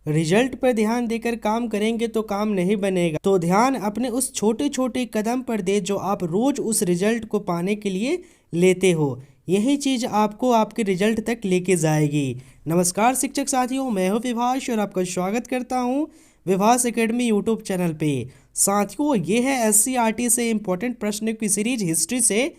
Result पर ध्यान देकर काम करेंगे तो काम नहीं बनेगा। तो ध्यान अपने उस छोटे छोटे कदम पर दे जो आप रोज उस रिजल्ट को पाने के लिए लेते हो। यही चीज आपको आपके रिजल्ट तक लेके जाएगी। नमस्कार शिक्षक साथियों, मैं हूं विभाष और आपका स्वागत करता हूं विभाष एकेडमी यूट्यूब चैनल पे। साथियों, ये है एससीईआरटी से इम्पोर्टेंट प्रश्नों की सीरीज हिस्ट्री से।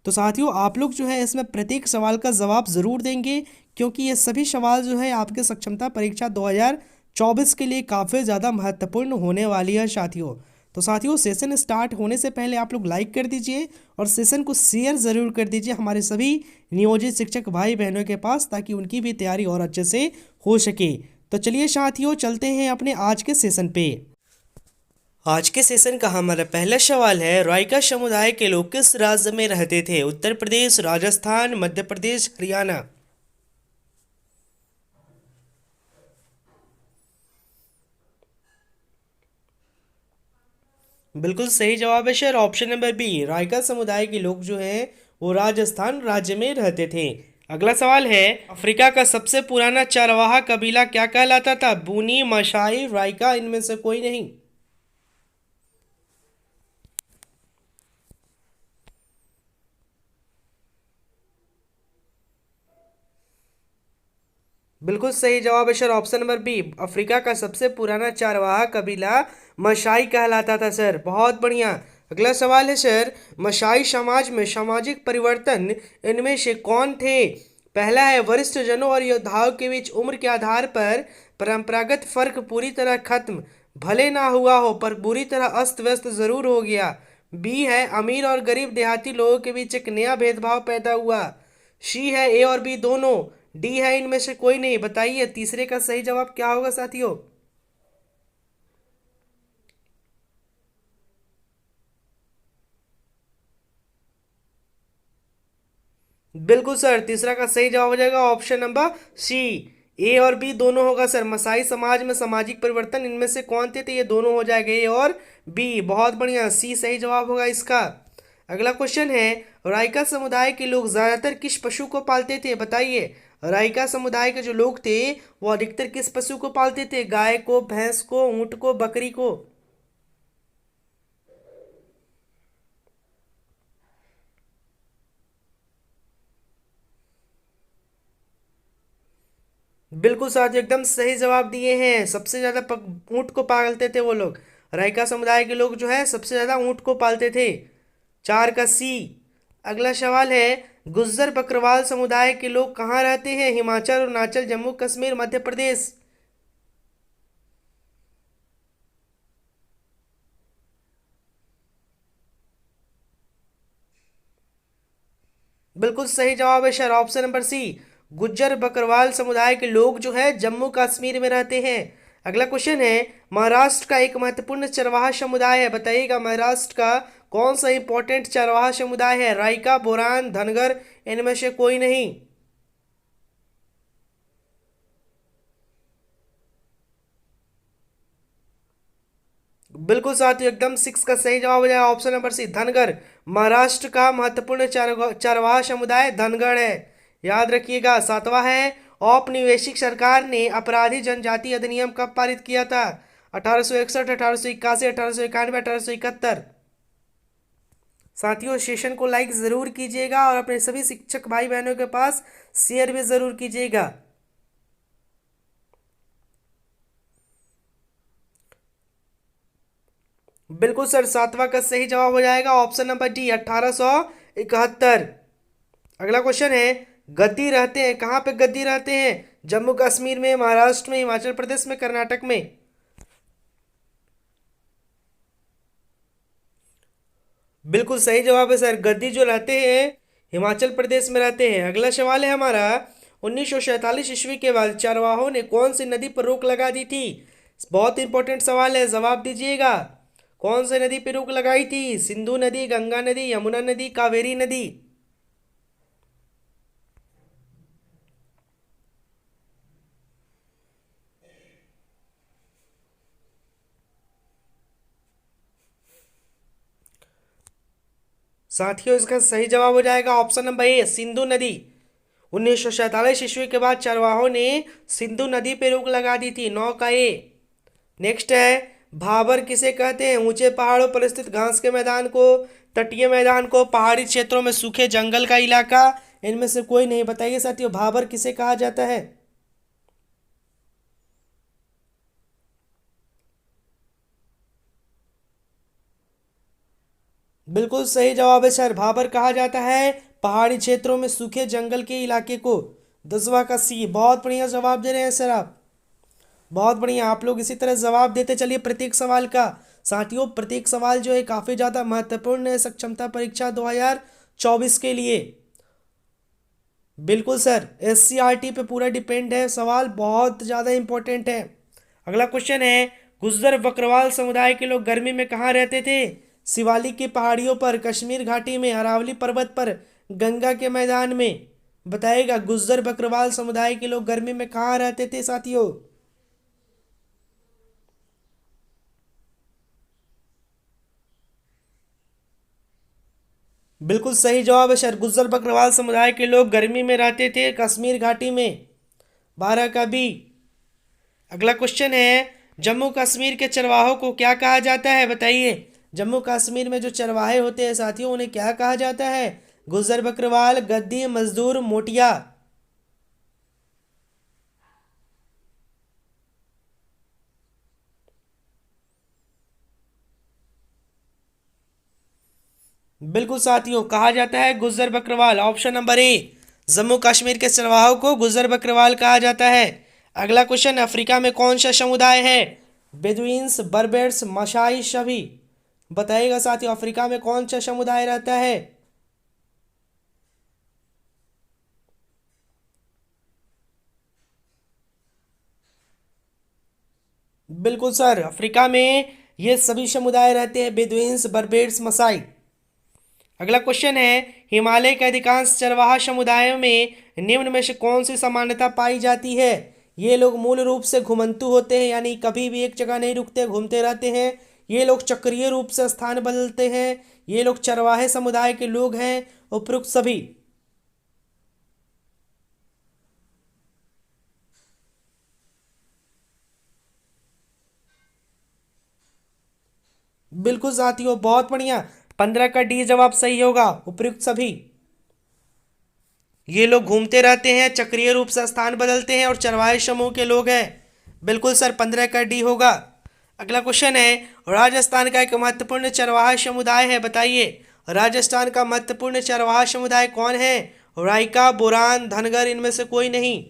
तो साथियों, आप लोग जो है इसमें प्रत्येक सवाल का जवाब ज़रूर देंगे, क्योंकि ये सभी सवाल जो है आपके सक्षमता परीक्षा 2024 के लिए काफ़ी ज़्यादा महत्वपूर्ण होने वाली है साथियों। तो साथियों, सेशन स्टार्ट होने से पहले आप लोग लाइक कर दीजिए और सेशन को शेयर ज़रूर कर दीजिए हमारे सभी नियोजित शिक्षक भाई बहनों के पास, ताकि उनकी भी तैयारी और अच्छे से हो सके। तो चलिए साथियों, चलते हैं अपने आज के सेशन पे। आज के सेशन का हमारा पहला सवाल है, रायका समुदाय के लोग किस राज्य में रहते थे? उत्तर प्रदेश, राजस्थान, मध्य प्रदेश, हरियाणा। बिल्कुल सही जवाब है sir, option number B. Raika समुदाय के लोग जो हैं वो राजस्थान राज्य में रहते थे। अगला सवाल है, अफ्रीका का सबसे पुराना चरवाहा कबीला क्या कहलाता था? बूनी, मशाई, रायका, इनमें से कोई नहीं। बिल्कुल सही जवाब है sir, option number B. Africa का सबसे पुराना चारवाहा कबीला मशाई कहलाता था सर, बहुत बढ़िया। अगला सवाल है सर, मशाई समाज में सामाजिक परिवर्तन इनमें से कौन थे? पहला है, वरिष्ठ जनों और योद्धाओं के बीच उम्र के आधार पर परंपरागत फर्क पूरी तरह खत्म, भले ना हुआ हो पर पूरी तरह अस्त व्यस्त जरूर हो गया। बी है, अमीर और गरीब देहाती लोगों के बीच एक नया भेदभाव पैदा हुआ। सी है, ए और बी दोनों। डी है, इनमें से कोई नहीं। बताइए तीसरे का सही जवाब क्या होगा साथियों? बिल्कुल सर, तीसरा का सही जवाब हो जाएगा ऑप्शन नंबर सी। ए और बी दोनों होगा सर। मसाई समाज में सामाजिक परिवर्तन इनमें से कौन थे? तो ये दोनों हो जाएगा, ए और बी। बहुत बढ़िया, सी सही जवाब होगा इसका। अगला क्वेश्चन है, रायका समुदाय के लोग ज्यादातर किस पशु को पालते थे? बताइए, रायका समुदाय के जो लोग थे वो अधिकतर किस पशु को पालते थे? गाय को, भैंस को, ऊंट को, बकरी को। बिल्कुल साथियों, एकदम सही जवाब दिए हैं। सबसे ज्यादा ऊंट को पालते थे वो लोग। रायका समुदाय के लोग जो है सबसे ज्यादा ऊंट को पालते थे। चार का सी। अगला सवाल है, गुज्जर बकरवाल समुदाय के लोग कहाँ रहते हैं? हिमाचल, अरुणाचल, जम्मू कश्मीर, मध्य प्रदेश। बिल्कुल सही जवाब है sir, option number C. Gujjar Bakarwal समुदाय के लोग जो है जम्मू कश्मीर में रहते हैं। अगला क्वेश्चन है, महाराष्ट्र का एक महत्वपूर्ण चरवाहा समुदाय है। बताइएगा, महाराष्ट्र का कौन सा इंपॉर्टेंट चरवाहा समुदाय है? रायका, बोरान, धनगर, इनमें से कोई नहीं। बिल्कुल साथियों, एकदम सिक्स का सही जवाब हो जाएगा option number C, Dhangar. Maharashtra का महत्वपूर्ण चरवाहा समुदाय धनगढ़ है। याद रखिएगा। सातवां है, औपनिवेशिक सरकार ने अपराधी जनजाति अधिनियम कब पारित किया था? 1861, 1881, 1891, 1871। साथियों, सेशन को लाइक जरूर कीजिएगा और अपने सभी शिक्षक भाई बहनों के पास शेयर भी जरूर कीजिएगा। बिल्कुल सर, सातवां का सही जवाब हो जाएगा ऑप्शन नंबर डी, 1871। अगला क्वेश्चन है, गद्दी रहते हैं कहाँ पे? गद्दी रहते हैं जम्मू कश्मीर में, महाराष्ट्र में, हिमाचल प्रदेश में, कर्नाटक में। बिल्कुल सही जवाब है सर, गद्दी जो रहते हैं हिमाचल प्रदेश में रहते हैं। अगला सवाल है हमारा, 1947 ईस्वी के बाद चरवाहों ने कौन सी नदी पर रोक लगा दी थी? बहुत इंपॉर्टेंट सवाल है, जवाब दीजिएगा। कौन सी नदी पर रोक लगाई थी? सिंधु नदी, गंगा नदी, यमुना नदी, कावेरी नदी। साथियों, इसका सही जवाब हो जाएगा ऑप्शन नंबर ए, सिंधु नदी। 1947 ईस्वी के बाद चरवाहों ने सिंधु नदी पे रोक लगा दी थी। 9 का ए। नेक्स्ट है, भाबर किसे कहते हैं? ऊंचे पहाड़ों पर स्थित घास के मैदान को, तटीय मैदान को, पहाड़ी क्षेत्रों में सूखे जंगल का इलाका, इनमें से कोई नहीं। बताइए साथियों, भाबर किसे कहा जाता है? बिल्कुल सही जवाब है सर, भाबर कहा जाता है पहाड़ी क्षेत्रों में सूखे जंगल के इलाके को। 10वां का सी। बहुत बढ़िया जवाब दे रहे हैं सर आप, बहुत बढ़िया। आप लोग इसी तरह जवाब देते चलिए प्रत्येक सवाल का। साथियों, प्रत्येक सवाल जो है काफी ज्यादा महत्वपूर्ण है सक्षमता परीक्षा 2024 के लिए। बिल्कुल सर, एससीईआरटी पे पूरा डिपेंड है सवाल, बहुत ज्यादा इंपॉर्टेंट है। अगला क्वेश्चन है, गुज्जर बकरवाल समुदाय के लोग गर्मी में कहाँ रहते थे? शिवालिक की पहाड़ियों पर, कश्मीर घाटी में, अरावली पर्वत पर, गंगा के मैदान में। बताइएगा, गुज्जर बकरवाल समुदाय के लोग गर्मी में कहाँ रहते थे साथियों? बिल्कुल सही जवाब है सर, गुज्जर बकरवाल समुदाय के लोग गर्मी में रहते थे कश्मीर घाटी में। 12 का बी। अगला क्वेश्चन है, जम्मू कश्मीर के चरवाहों को क्या कहा जाता है? बताइए, जम्मू कश्मीर में जो चरवाहे होते हैं साथियों, उन्हें क्या कहा जाता है? गुज्जर बकरवाल, गद्दी, मजदूर, मोटिया। बिल्कुल साथियों, कहा जाता है Gujjar Bakarwal. Option number A, Jammu Kashmir के चरवाहों को गुज्जर बकरवाल कहा जाता है। अगला क्वेश्चन, अफ्रीका में कौन सा समुदाय है? बेदुइन्स, बर्बर्स, मशाई, शभी। बताइएगा साथियों, अफ्रीका में कौन सा समुदाय रहता है? बिल्कुल सर, अफ्रीका में ये सभी समुदाय रहते हैं, बेदुइन्स, बर्बेट्स, मसाई। अगला क्वेश्चन है, हिमालय के अधिकांश चरवाहा समुदायों में निम्न में से कौन सी समानता पाई जाती है? ये लोग मूल रूप से घुमंतु होते हैं, यानी कभी भी एक जगह नहीं रुकते, घूमते रहते हैं। ये लोग चक्रीय रूप से स्थान बदलते हैं। ये लोग चरवाहे समुदाय के लोग हैं। उपरोक्त सभी। बिल्कुल साथियों, बहुत बढ़िया। 15 का डी जवाब सही होगा, उपयुक्त सभी। ये लोग घूमते रहते हैं, चक्रीय रूप से स्थान बदलते हैं और चरवाहे समूह के लोग हैं। बिल्कुल सर, 15 का डी होगा। अगला क्वेश्चन है, राजस्थान का एक महत्वपूर्ण चरवाहा समुदाय है। बताइए, राजस्थान का महत्वपूर्ण चरवाहा समुदाय कौन है? राइका, बुरान, धनगर, इनमें से कोई नहीं।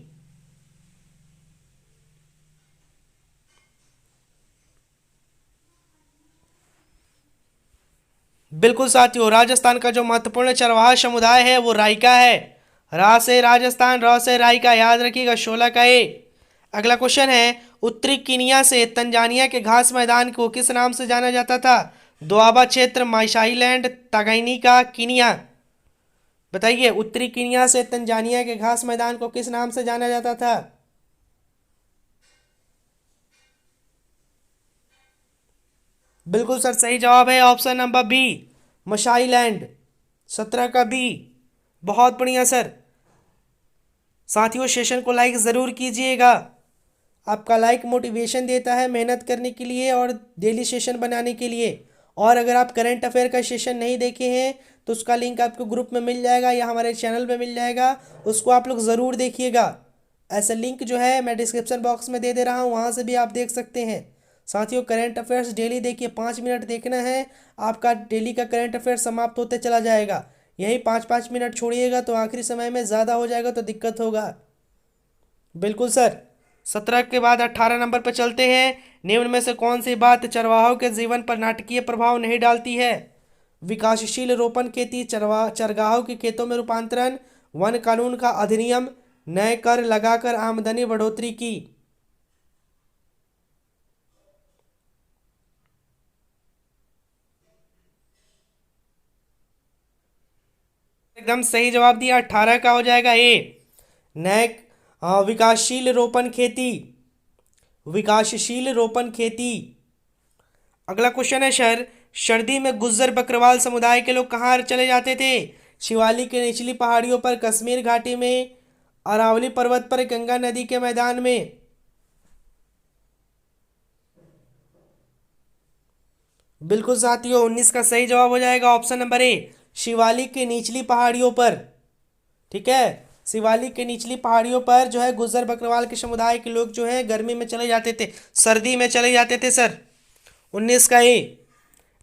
बिल्कुल साथियों, राजस्थान का जो महत्वपूर्ण चरवाहा समुदाय है वो राइका है। रा से राजस्थान, र से राइका, याद रखिएगा। 16 का ए। अगला क्वेश्चन है, उत्तरी किनिया से तंजानिया के घास मैदान को किस नाम से जाना जाता था? दोआबा क्षेत्र, माइशाईलैंड, तंगानिका, किनिया। बताइए, उत्तरी किनिया से तंजानिया के घास मैदान को किस नाम से जाना जाता था? बिल्कुल सर, सही जवाब है ऑप्शन नंबर बी, मशाईलैंड। 17 का बी। बहुत बढ़िया सर। साथियों, सेशन को लाइक ज़रूर कीजिएगा। आपका लाइक मोटिवेशन देता है मेहनत करने के लिए और डेली सेशन बनाने के लिए। और अगर आप करंट अफेयर का सेशन नहीं देखे हैं तो उसका लिंक आपको ग्रुप में मिल जाएगा या हमारे चैनल पे मिल जाएगा, उसको आप लोग ज़रूर देखिएगा। ऐसा लिंक जो है मैं डिस्क्रिप्शन बॉक्स में दे दे रहा हूँ, वहाँ से भी आप देख सकते हैं। साथियों, करंट अफेयर्स डेली देखिए, 5 मिनट देखना है, आपका डेली का करंट अफेयर समाप्त होते चला जाएगा। यही 5-5 मिनट छोड़िएगा तो आखिरी समय में ज़्यादा हो जाएगा तो दिक्कत होगा। बिल्कुल सर। 17 के बाद 18 नंबर पर चलते हैं। निम्न में से कौन सी बात चरवाहों के जीवन पर नाटकीय प्रभाव नहीं डालती है? विकासशील रोपण खेती, चरगाहों के खेतों में रूपांतरण, वन कानून का अधिनियम, नए कर लगाकर आमदनी बढ़ोतरी की। एकदम सही जवाब दिया, 18 का हो जाएगा ए, नए विकासशील रोपण खेती, विकासशील रोपण खेती। अगला क्वेश्चन है सर, सर्दी में गुज्जर बकरवाल समुदाय के लोग कहाँ चले जाते थे? शिवालिक के निचली पहाड़ियों पर, कश्मीर घाटी में, अरावली पर्वत पर गंगा नदी के मैदान में। बिल्कुल साथियों, 19 का सही जवाब हो जाएगा ऑप्शन नंबर ए, शिवालिक की निचली पहाड़ियों पर। ठीक है, शिवालिक के निचली पहाड़ियों पर जो है गुज्जर बकरवाल के समुदाय के लोग जो है गर्मी में चले जाते थे, सर्दी में चले जाते थे सर। 19 का ए।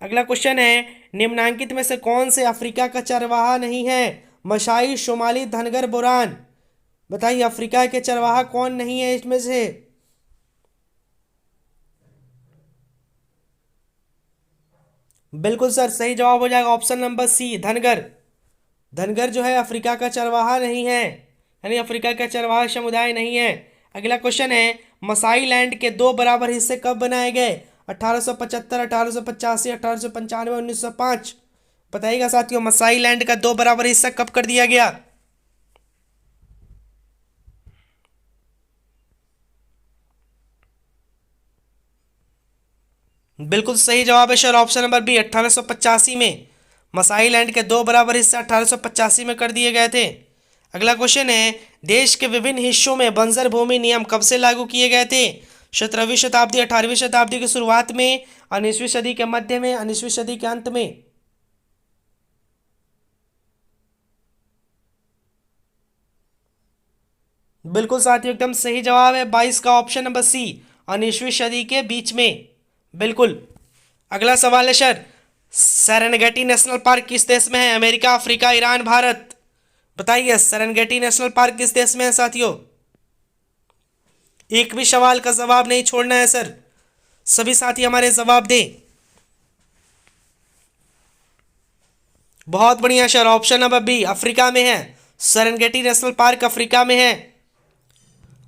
अगला क्वेश्चन है, निम्नांकित में से कौन से अफ्रीका का चरवाहा नहीं है? मशाई, सोमाली, धनगर, बोरान। बताइए अफ्रीका के चरवाहा कौन नहीं है इसमें से? बिल्कुल सर, सही जवाब हो जाएगा option number C, Dhangar. Dhangar जो है अफ्रीका का चरवाहा नहीं है, यानी अफ्रीका का चरवाहा समुदाय नहीं है। अगला क्वेश्चन है, मसाई लैंड के दो बराबर हिस्से कब बनाए गए? 1875, 1885, 1895, 1905। बताइएगा साथियों, मसाई लैंड का दो बराबर हिस्सा कब कर दिया गया? बिल्कुल सही जवाब है सर ऑप्शन नंबर बी, 1885 में। मसाई लैंड के दो बराबर हिस्से 1885 में कर दिए गए थे। अगला क्वेश्चन है, देश के विभिन्न हिस्सों में बंजर भूमि नियम कब से लागू किए गए थे? 17वीं शताब्दी, 18वीं शताब्दी की शुरुआत में, 19वीं सदी के मध्य में, 19वीं सदी के अंत में। बिल्कुल साथियों, एकदम सही जवाब है 22 का ऑप्शन नंबर सी, 19वीं सदी के बीच में। बिल्कुल। अगला सवाल है सर, सेरेनगेटी नेशनल पार्क किस देश में है? America, Africa, Iran, Bharat. बताइए सेरेनगेटी नेशनल पार्क किस देश में है साथियों? एक भी सवाल का जवाब नहीं छोड़ना है सर, सभी साथी हमारे जवाब दें। बहुत बढ़िया sir, option number B, Africa में है। सेरेनगेटी नेशनल पार्क अफ्रीका में है।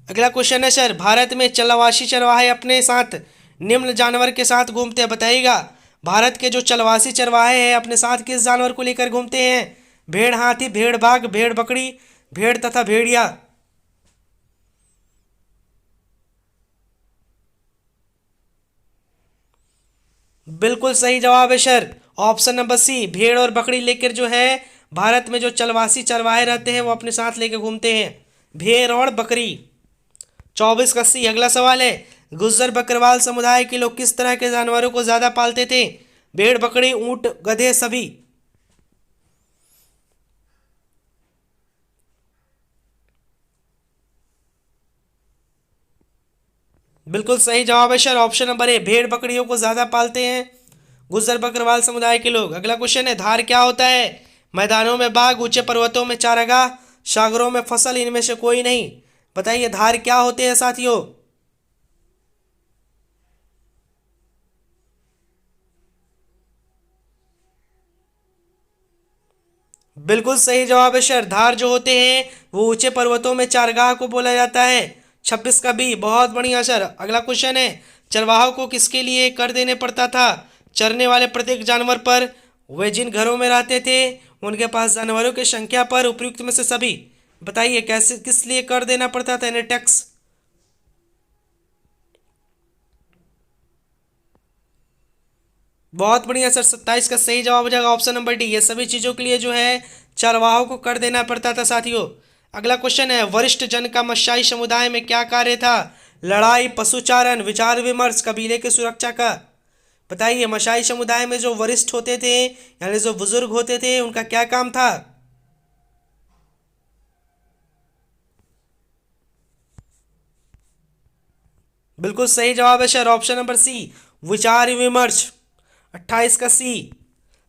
अगला क्वेश्चन है सर, भारत में चलवासी चरवाहे अपने साथ निम्न जानवर के साथ घूमते हैं। बताइएगा भारत के जो चलवासी चरवाहे हैं अपने साथ किस जानवर को लेकर घूमते हैं? भेड़, हाथी, भेड़ बाघ, भेड़ बकरी, भेड़ तथा भेड़िया। बिल्कुल सही जवाब है सर ऑप्शन नंबर सी, भेड़ और बकरी लेकर जो है भारत में जो चलवासी चरवाहे रहते हैं वो अपने साथ लेकर घूमते हैं, भेड़ और बकरी। 24 का सी। अगला सवाल है, गुज्जर बकरवाल समुदाय के लोग किस तरह के जानवरों को ज्यादा पालते थे? भेड़, बकरी, ऊंट, गधे, सभी। बिल्कुल सही जवाब है सर ऑप्शन नंबर ए, भेड़ बकरियों को ज्यादा पालते हैं गुज्जर बकरवाल समुदाय के लोग। अगला क्वेश्चन है, धार क्या होता है? मैदानों में बाग, ऊंचे पर्वतों में चारागाह, सागरों में फसल, इनमें से कोई नहीं। बताइए धार क्या होते हैं साथियों? बिल्कुल सही जवाब है सर, धार जो होते हैं वो ऊंचे पर्वतों में चारागाह को बोला जाता है। 26 का बी। बहुत बढ़िया सर। अगला क्वेश्चन है, चरवाहों को किसके लिए कर देने पड़ता था? चरने वाले प्रत्येक जानवर पर, वे जिन घरों में रहते थे उनके पास जानवरों की संख्या पर, उपयुक्त में से सभी। बताइए कैसे, किस लिए कर देना पड़ता था इन्हें टैक्स? बहुत बढ़िया सर, 27 का सही जवाब हो जाएगा ऑप्शन नंबर डी, ये सभी चीज़ों के लिए जो है चरवाहों को कर देना पड़ता था साथियों। अगला क्वेश्चन है, वरिष्ठ जन का मशाई समुदाय में क्या कार्य था? लड़ाई, पशुचारण, विचार विमर्श, कबीले की सुरक्षा का। बताइए मशाई समुदाय में जो वरिष्ठ होते थे यानी जो बुजुर्ग होते थे उनका क्या काम था? बिल्कुल सही जवाब है सर ऑप्शन नंबर सी, विचार विमर्श। 28 का सी।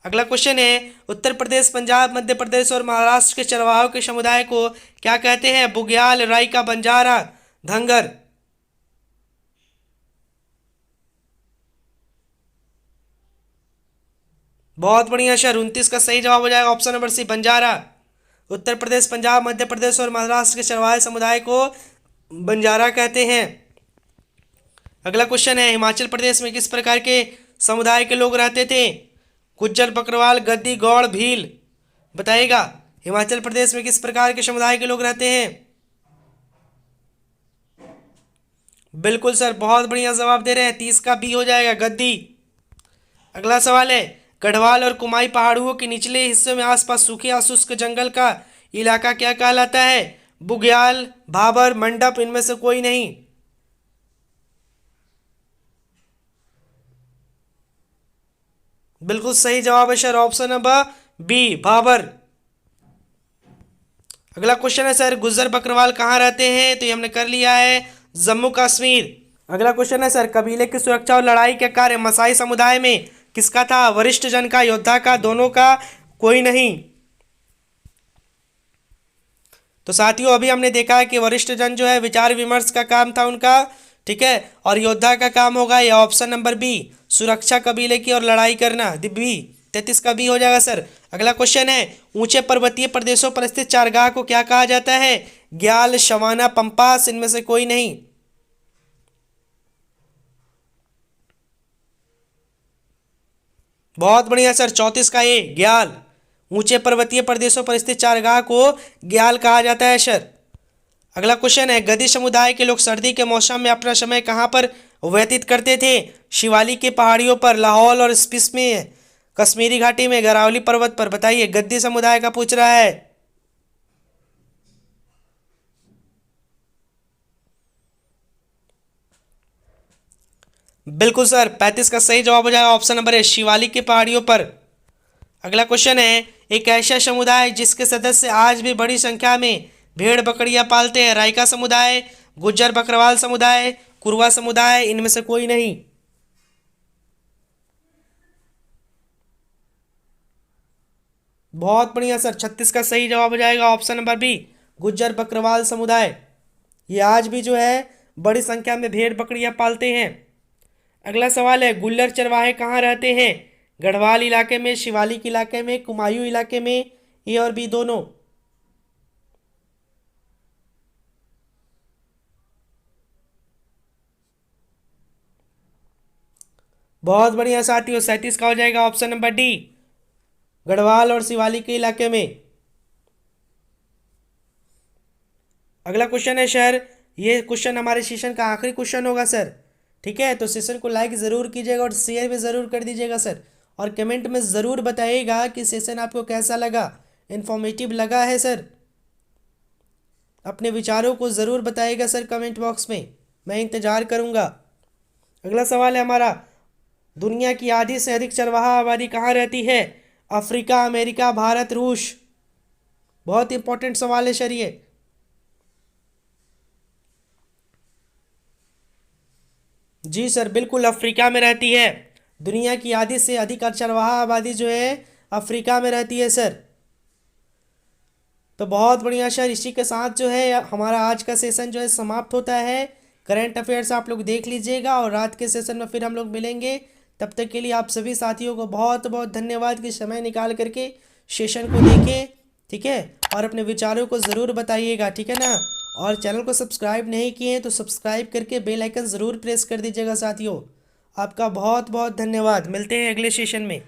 अगला क्वेश्चन है, उत्तर प्रदेश, पंजाब, मध्य प्रदेश और महाराष्ट्र के चरवाहों के समुदाय को क्या कहते हैं? बुग्याल, राइका, बंजारा, धंगर। बहुत बढ़िया सर, 29 का सही जवाब हो जाएगा ऑप्शन नंबर सी, बंजारा। उत्तर प्रदेश, पंजाब, मध्य प्रदेश और महाराष्ट्र के चरवाहे समुदाय को बंजारा कहते हैं। अगला क्वेश्चन है, हिमाचल प्रदेश में किस प्रकार के समुदाय के लोग रहते थे? गुज्जर, बकरवाल, गद्दी, गौड़, भील। बताइएगा हिमाचल प्रदेश में किस प्रकार के समुदाय के लोग रहते हैं? बिल्कुल सर, बहुत बढ़िया जवाब दे रहे हैं, 30 का बी हो जाएगा, गद्दी। अगला सवाल है, गढ़वाल और कुमाई पहाड़ियों के निचले हिस्से में आसपास सूखे या शुष्क जंगल का इलाका क्या कहलाता है? बुग्याल, भाबर, मंडप, इनमें से कोई नहीं। बिल्कुल सही जवाब है sir, option number B, Bhabar. अगला क्वेश्चन है सर, गुज्जर बकरवाल कहाँ रहते हैं? तो ये हमने कर लिया है, जम्मू कश्मीर। अगला क्वेश्चन है सर, कबीले की सुरक्षा और लड़ाई का कार्य मसाई समुदाय में किसका था? वरिष्ठ जन का, योद्धा का, दोनों का, कोई नहीं। तो साथियों अभी हमने देखा है कि वरिष्ठ जन जो है विचार विमर्श का काम था उनका, ठीक है, और योद्धा का काम होगा ये ऑप्शन नंबर बी, सुरक्षा कबीले की और लड़ाई करना, बी 33 का बी हो जाएगा सर। अगला क्वेश्चन है, ऊंचे पर्वतीय प्रदेशों पर स्थित चारगाह को क्या कहा जाता है? ग्याल, शवाना, पंपास, इनमें से कोई नहीं। बहुत बढ़िया सर, 34 का ए, ग्याल। ऊंचे पर्वतीय प्रदेशों पर स्थित चारगाह को ग्याल कहा जाता है सर। अगला क्वेश्चन है, गद्दी समुदाय के लोग सर्दी के मौसम में अपना समय कहाँ पर व्यतीत करते थे? शिवालिक की पहाड़ियों पर, लाहौल और स्पिस में, कश्मीरी घाटी में, गरावली पर्वत पर। बताइए, गद्दी समुदाय का पूछ रहा है। बिल्कुल सर, 35 का सही जवाब हो जाएगा ऑप्शन नंबर है, शिवालिक की पहाड़ियों पर। अगला क्वेश्चन है, एक ऐसा समुदाय जिसके सदस्य आज भी बड़ी संख्या में भेड़ बकरियां पालते हैं? राइका समुदाय, गुज्जर बकरवाल समुदाय, कुरवा समुदाय, इनमें से कोई नहीं। बहुत बढ़िया सर, 36 का सही जवाब हो जाएगा option number B, Gujjar Bakarwal समुदाय। ये आज भी जो है बड़ी संख्या में भेड़ बकरियां पालते हैं। अगला सवाल है, गुल्लर चरवाहे कहाँ रहते हैं? गढ़वाल इलाके में, शिवालिक इलाके में, कुमायूं इलाके में, ए और बी दोनों। बहुत बढ़िया साथियों, 37 का हो जाएगा ऑप्शन नंबर डी, गढ़वाल और शिवालिक के इलाके में। अगला क्वेश्चन है सर, ये क्वेश्चन हमारे सेशन का आखिरी क्वेश्चन होगा सर, ठीक है, तो सेशन को लाइक ज़रूर कीजिएगा और शेयर भी ज़रूर कर दीजिएगा सर, और कमेंट में ज़रूर बताइएगा कि सेशन आपको कैसा लगा, इन्फॉर्मेटिव लगा है सर। अपने विचारों को ज़रूर बताइएगा सर कमेंट बॉक्स में, मैं इंतज़ार करूँगा। अगला सवाल है हमारा, दुनिया की आधी से अधिक चरवाहा आबादी कहाँ रहती है? अफ्रीका, अमेरिका, भारत, रूस। बहुत इंपॉर्टेंट सवाल है सर ये। जी सर, बिल्कुल अफ्रीका में रहती है। दुनिया की आधी से अधिक चरवाहा आबादी जो है अफ्रीका में रहती है सर। तो बहुत बढ़िया सर, इसी के साथ जो है हमारा आज का सेशन जो है समाप्त होता है। करंट अफेयर्स आप लोग देख लीजिएगा और रात के सेशन में फिर हम लोग मिलेंगे। तब तक के लिए आप सभी साथियों को बहुत बहुत धन्यवाद कि समय निकाल करके सेशन को देखें, ठीक है, और अपने विचारों को ज़रूर बताइएगा, ठीक है ना। और चैनल को सब्सक्राइब नहीं किए हैं तो सब्सक्राइब करके बेल आइकन ज़रूर प्रेस कर दीजिएगा साथियों। आपका बहुत बहुत धन्यवाद, मिलते हैं अगले सेशन में।